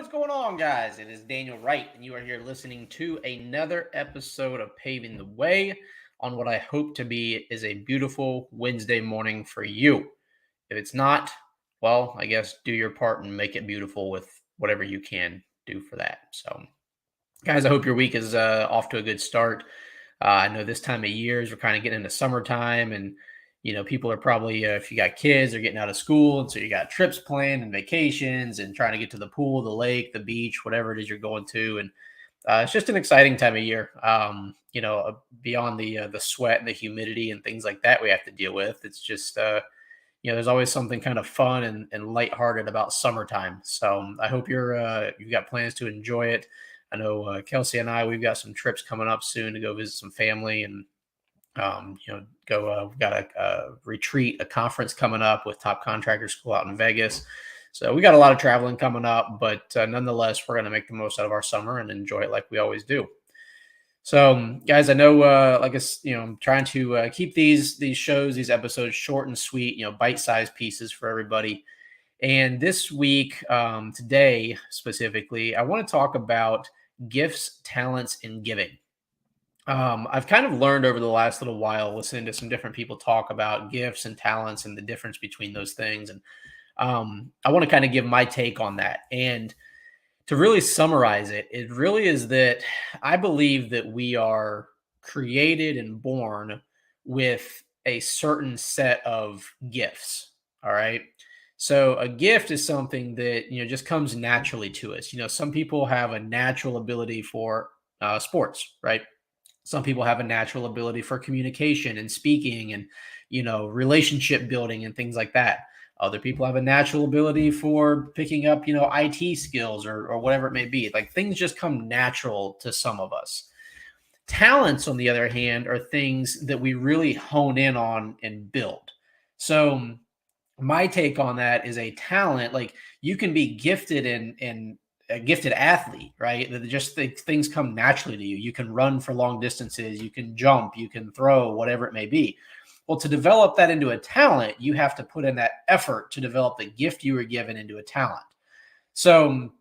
What is going on, guys? It is Daniel Wright, and you are here listening to another episode of Paving the Way on what I hope to be is a beautiful Wednesday morning for you. If it's not, well, I guess do your part and make it beautiful with whatever you can do for that. So, guys, I hope your week is off to a good start. I know this time of year is we're kind of getting into summertime, and people are probably if you got kids, they're getting out of school, and so you got trips planned and vacations, and trying to get to the pool, the lake, the beach, whatever it is you're going to, and it's just an exciting time of year. Beyond the sweat and the humidity and things like that we have to deal with, it's just there's always something kind of fun and lighthearted about summertime. So I hope you've got plans to enjoy it. I know Kelsey and we've got some trips coming up soon to go visit some family and we've got a retreat, a conference coming up with Top Contractor School out in Vegas. So we got a lot of traveling coming up, but nonetheless, we're going to make the most out of our summer and enjoy it like we always do. So, guys, I know, I'm trying to keep these shows, these episodes short and sweet, bite-sized pieces for everybody. And this week, today specifically, I want to talk about gifts, talents, and giving. I've kind of learned over the last little while, listening to some different people talk about gifts and talents and the difference between those things. And I want to kind of give my take on that. And to really summarize it, it really is that I believe that we are created and born with a certain set of gifts. All right. So a gift is something that, just comes naturally to us. Some people have a natural ability for sports, right? Some people have a natural ability for communication and speaking and, relationship building and things like that. Other people have a natural ability for picking up, IT skills or whatever it may be. Like things just come natural to some of us. Talents, on the other hand, are things that we really hone in on and build. So my take on that is a talent, like you can be gifted in a gifted athlete, right? That just things come naturally to you. You can run for long distances, you can jump, you can throw, whatever it may be. Well, to develop that into a talent, you have to put in that effort to develop the gift you were given into a talent. So,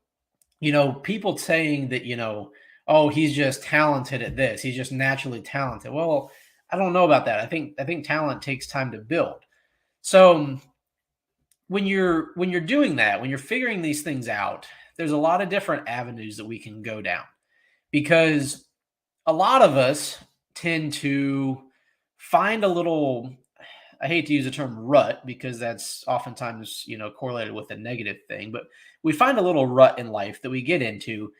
people saying that, oh, he's just talented at this, he's just naturally talented. Well, I don't know about that. I think talent takes time to build. So when you're doing that, when you're figuring these things out, there's a lot of different avenues that we can go down, because a lot of us tend to find a little, I hate to use the term rut because that's oftentimes, correlated with a negative thing, but we find a little rut in life that we get into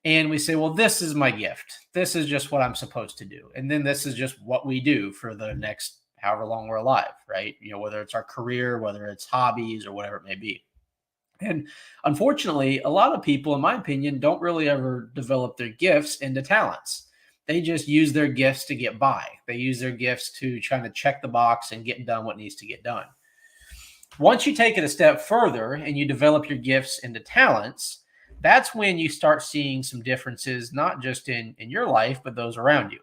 and we say, well, this is my gift. This is just what I'm supposed to do. And then this is just what we do for the next however long we're alive, right? Whether it's our career, whether it's hobbies or whatever it may be. And unfortunately, a lot of people, in my opinion, don't really ever develop their gifts into talents. They just use their gifts to get by. They use their gifts to try to check the box and get done what needs to get done. Once you take it a step further and you develop your gifts into talents, that's when you start seeing some differences, not just in your life, but those around you.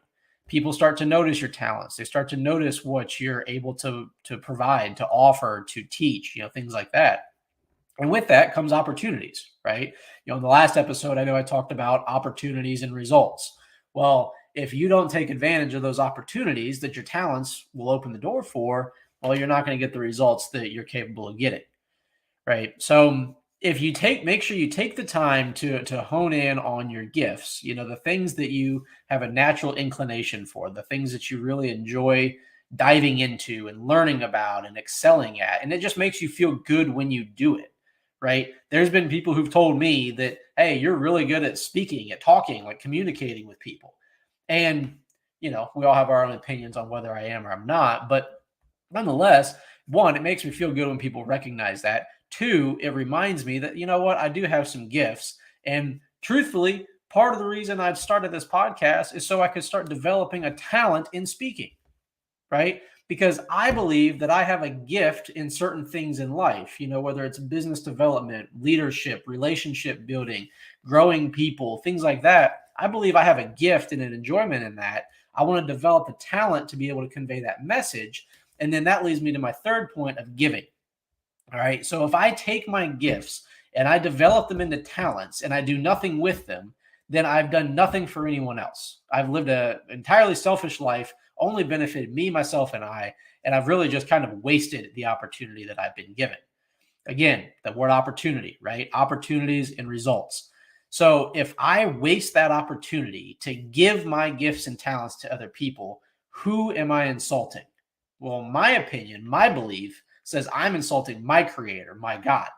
People start to notice your talents. They start to notice what you're able to provide, to offer, to teach, things like that. And with that comes opportunities, right? In the last episode, I know I talked about opportunities and results. Well, if you don't take advantage of those opportunities that your talents will open the door for, well, you're not going to get the results that you're capable of getting, right? So if you make sure you take the time to hone in on your gifts, the things that you have a natural inclination for, the things that you really enjoy diving into and learning about and excelling at, and it just makes you feel good when you do it. Right? There's been people who've told me that, hey, you're really good at speaking, at talking, like communicating with people. And, we all have our own opinions on whether I am or I'm not. But nonetheless, one, it makes me feel good when people recognize that. Two, it reminds me that, I do have some gifts. And truthfully, part of the reason I've started this podcast is so I could start developing a talent in speaking, right? Because I believe that I have a gift in certain things in life, whether it's business development, leadership, relationship building, growing people, things like that. I believe I have a gift and an enjoyment in that. I want to develop the talent to be able to convey that message. And then that leads me to my third point of giving. All right. So if I take my gifts and I develop them into talents and I do nothing with them, then I've done nothing for anyone else. I've lived an entirely selfish life, only benefited me, myself, and I've really just kind of wasted the opportunity that I've been given. Again, the word opportunity, right? Opportunities and results. So if I waste that opportunity to give my gifts and talents to other people, who am I insulting? Well, my opinion, my belief says I'm insulting my creator, my God,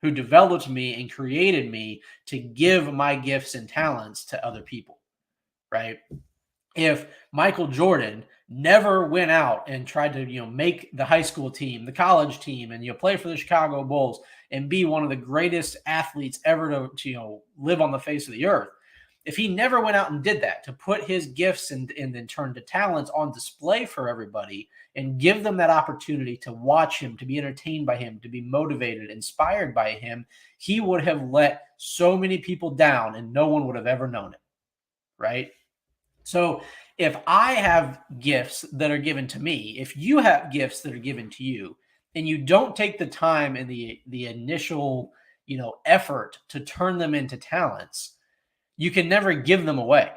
who developed me and created me to give my gifts and talents to other people, right? If Michael Jordan never went out and tried to, make the high school team, the college team, and play for the Chicago Bulls and be one of the greatest athletes ever to live on the face of the earth, if he never went out and did that, to put his gifts and then turn to talents on display for everybody and give them that opportunity to watch him, to be entertained by him, to be motivated, inspired by him, he would have let so many people down and no one would have ever known it, right? So if I have gifts that are given to me, if you have gifts that are given to you, and you don't take the time and the initial, effort to turn them into talents, you can never give them away.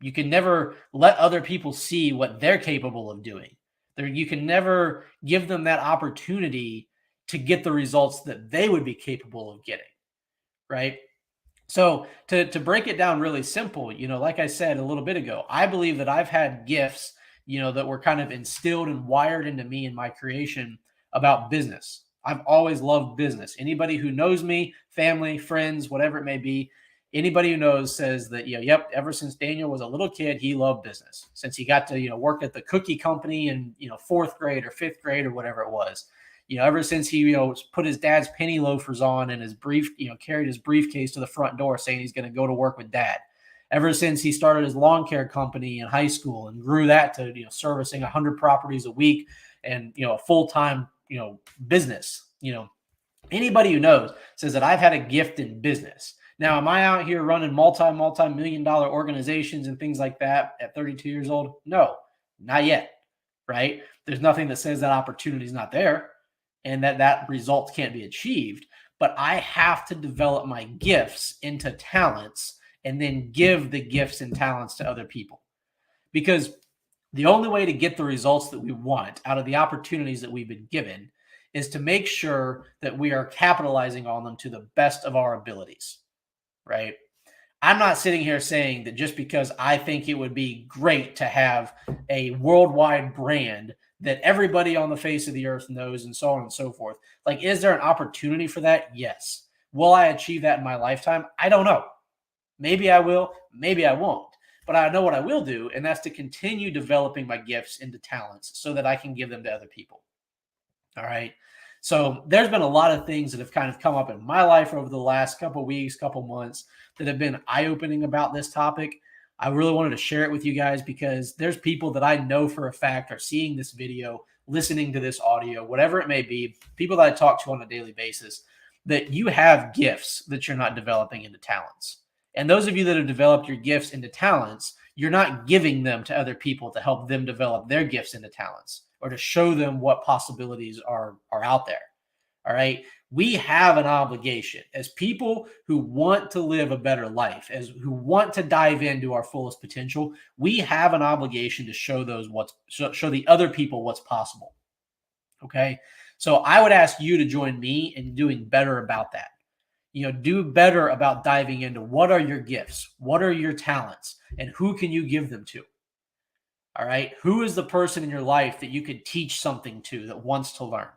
You can never let other people see what they're capable of doing. You can never give them that opportunity to get the results that they would be capable of getting, right? So to break it down really simple, like I said a little bit ago, I believe that I've had gifts, that were kind of instilled and wired into me in my creation about business. I've always loved business. Anybody who knows me, family, friends, whatever it may be, anybody who knows says that, yep, ever since Daniel was a little kid, he loved business. Since he got to, work at the cookie company in, fourth grade or fifth grade or whatever it was. Ever since he, put his dad's penny loafers on and carried his briefcase to the front door saying he's going to go to work with dad. Ever since he started his lawn care company in high school and grew that to, servicing 100 properties a week and, a full-time, business, anybody who knows says that I've had a gift in business. Now, am I out here running multi-million dollar organizations and things like that at 32 years old? No, not yet, right? There's nothing that says that opportunity is not there and that result can't be achieved. But I have to develop my gifts into talents and then give the gifts and talents to other people. Because the only way to get the results that we want out of the opportunities that we've been given is to make sure that we are capitalizing on them to the best of our abilities, right? I'm not sitting here saying that just because I think it would be great to have a worldwide brand that everybody on the face of the earth knows and so on and so forth. Like, is there an opportunity for that? Yes. Will I achieve that in my lifetime? I don't know. Maybe I will, maybe I won't. But I know what I will do, and that's to continue developing my gifts into talents so that I can give them to other people. All right. So there's been a lot of things that have kind of come up in my life over the last couple of weeks, couple months that have been eye-opening about this topic. I really wanted to share it with you guys because there's people that I know for a fact are seeing this video, listening to this audio, whatever it may be, people that I talk to on a daily basis, that you have gifts that you're not developing into talents. And those of you that have developed your gifts into talents, you're not giving them to other people to help them develop their gifts into talents or to show them what possibilities are out there. All right. We have an obligation as people who want to live a better life, as who want to dive into our fullest potential. We have an obligation to show the other people what's possible. Okay. So I would ask you to join me in doing better about that. Do better about diving into what are your gifts? What are your talents? And who can you give them to? All right. Who is the person in your life that you could teach something to that wants to learn?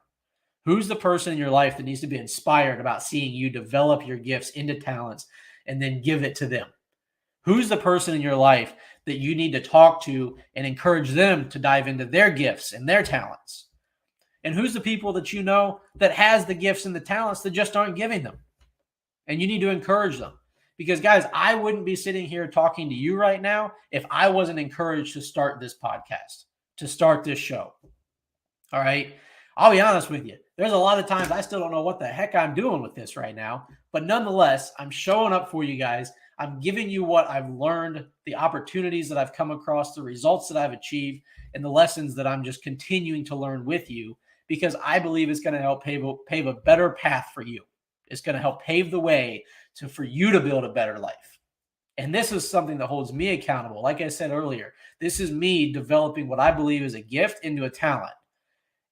Who's the person in your life that needs to be inspired about seeing you develop your gifts into talents and then give it to them? Who's the person in your life that you need to talk to and encourage them to dive into their gifts and their talents? And who's the people that you know that has the gifts and the talents that just aren't giving them? And you need to encourage them. Because, guys, I wouldn't be sitting here talking to you right now if I wasn't encouraged to start this podcast, to start this show. All right? I'll be honest with you. There's a lot of times I still don't know what the heck I'm doing with this right now. But nonetheless, I'm showing up for you guys. I'm giving you what I've learned, the opportunities that I've come across, the results that I've achieved, and the lessons that I'm just continuing to learn with you because I believe it's going to help pave a better path for you. It's going to help pave the way for you to build a better life. And this is something that holds me accountable. Like I said earlier, this is me developing what I believe is a gift into a talent.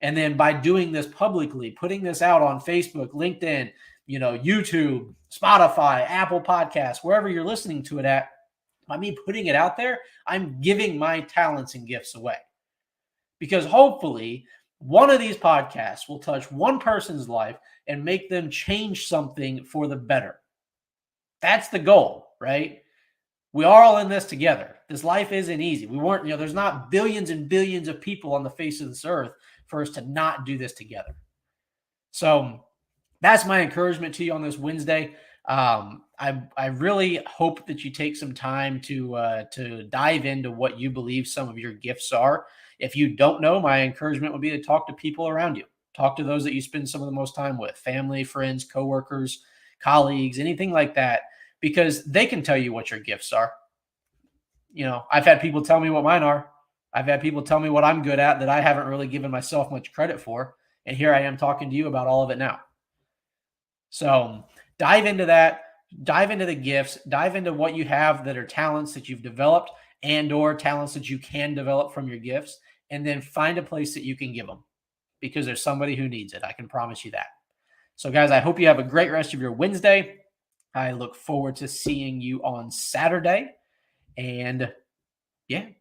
And then by doing this publicly, putting this out on Facebook, LinkedIn, YouTube, Spotify, Apple Podcasts, wherever you're listening to it at, by me putting it out there, I'm giving my talents and gifts away. Because hopefully one of these podcasts will touch one person's life and make them change something for the better. That's the goal, right? We are all in this together. This life isn't easy. There's not billions and billions of people on the face of this earth for us to not do this together. So that's my encouragement to you on this Wednesday. I really hope that you take some time to dive into what you believe some of your gifts are. If you don't know, my encouragement would be to talk to people around you. Talk to those that you spend some of the most time with, family, friends, coworkers, colleagues, anything like that, because they can tell you what your gifts are. I've had people tell me what mine are. I've had people tell me what I'm good at that I haven't really given myself much credit for. And here I am talking to you about all of it now. So dive into that, dive into the gifts, dive into what you have that are talents that you've developed and or talents that you can develop from your gifts, and then find a place that you can give them, because there's somebody who needs it. I can promise you that. So guys, I hope you have a great rest of your Wednesday. I look forward to seeing you on Saturday. And yeah,